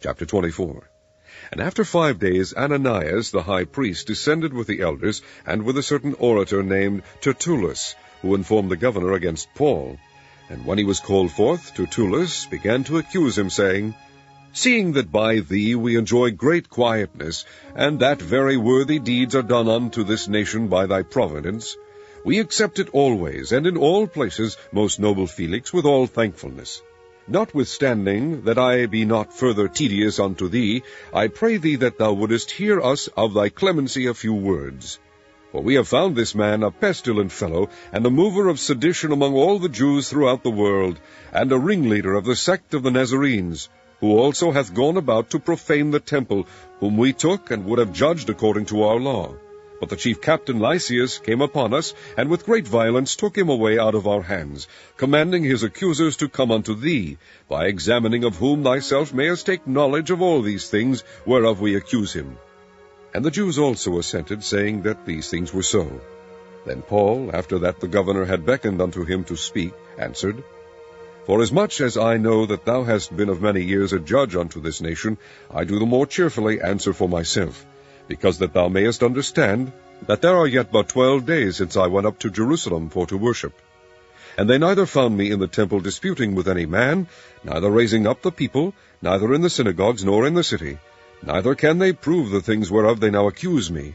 Chapter 24. And after 5 days Ananias the high priest descended with the elders, and with a certain orator named Tertullus, who informed the governor against Paul. And when he was called forth, Tertullus began to accuse him, saying, Seeing that by thee we enjoy great quietness, and that very worthy deeds are done unto this nation by thy providence, we accept it always, and in all places, most noble Felix, with all thankfulness. Notwithstanding that I be not further tedious unto thee, I pray thee that thou wouldest hear us of thy clemency a few words. For we have found this man a pestilent fellow, and a mover of sedition among all the Jews throughout the world, and a ringleader of the sect of the Nazarenes, who also hath gone about to profane the temple, whom we took and would have judged according to our law. But the chief captain Lysias came upon us, and with great violence took him away out of our hands, commanding his accusers to come unto thee, by examining of whom thyself mayest take knowledge of all these things whereof we accuse him. And the Jews also assented, saying that these things were so. Then Paul, after that the governor had beckoned unto him to speak, answered, Forasmuch as I know that thou hast been of many years a judge unto this nation, I do the more cheerfully answer for myself, because that thou mayest understand that there are yet but 12 days since I went up to Jerusalem for to worship. And they neither found me in the temple disputing with any man, neither raising up the people, neither in the synagogues nor in the city, neither can they prove the things whereof they now accuse me.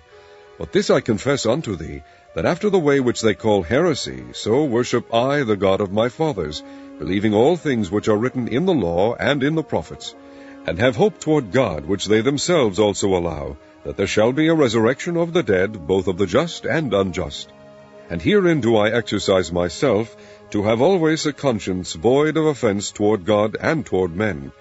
But this I confess unto thee, that after the way which they call heresy, so worship I the God of my fathers, believing all things which are written in the law and in the prophets, and have hope toward God, which they themselves also allow, that there shall be a resurrection of the dead, both of the just and unjust. And herein do I exercise myself, to have always a conscience void of offense toward God and toward men.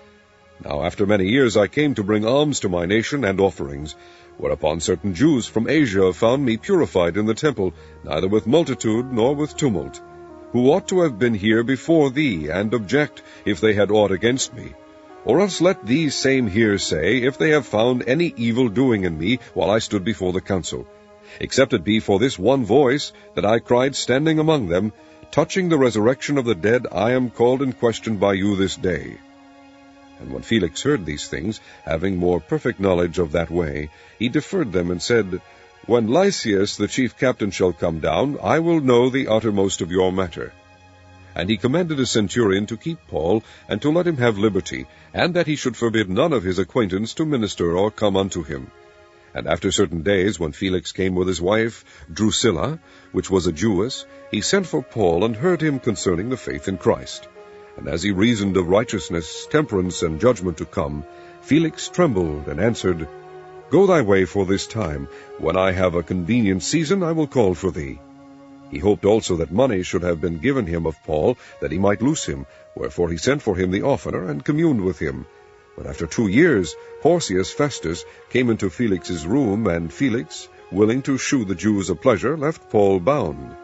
Now after many years I came to bring alms to my nation and offerings, whereupon certain Jews from Asia found me purified in the temple, neither with multitude nor with tumult, who ought to have been here before thee, and object, if they had aught against me. Or else let these same here say, if they have found any evil doing in me while I stood before the council, except it be for this one voice, that I cried standing among them, Touching the resurrection of the dead, I am called in question by you this day. And when Felix heard these things, having more perfect knowledge of that way, he deferred them, and said, When Lysias the chief captain shall come down, I will know the uttermost of your matter. And he commanded a centurion to keep Paul, and to let him have liberty, and that he should forbid none of his acquaintance to minister or come unto him. And after certain days, when Felix came with his wife Drusilla, which was a Jewess, he sent for Paul, and heard him concerning the faith in Christ. And as he reasoned of righteousness, temperance, and judgment to come, Felix trembled, and answered, Go thy way for this time. When I have a convenient season, I will call for thee. He hoped also that money should have been given him of Paul, that he might loose him, wherefore he sent for him the oftener, and communed with him. But after 2 years, Porcius Festus came into Felix's room, and Felix, willing to shew the Jews a pleasure, left Paul bound.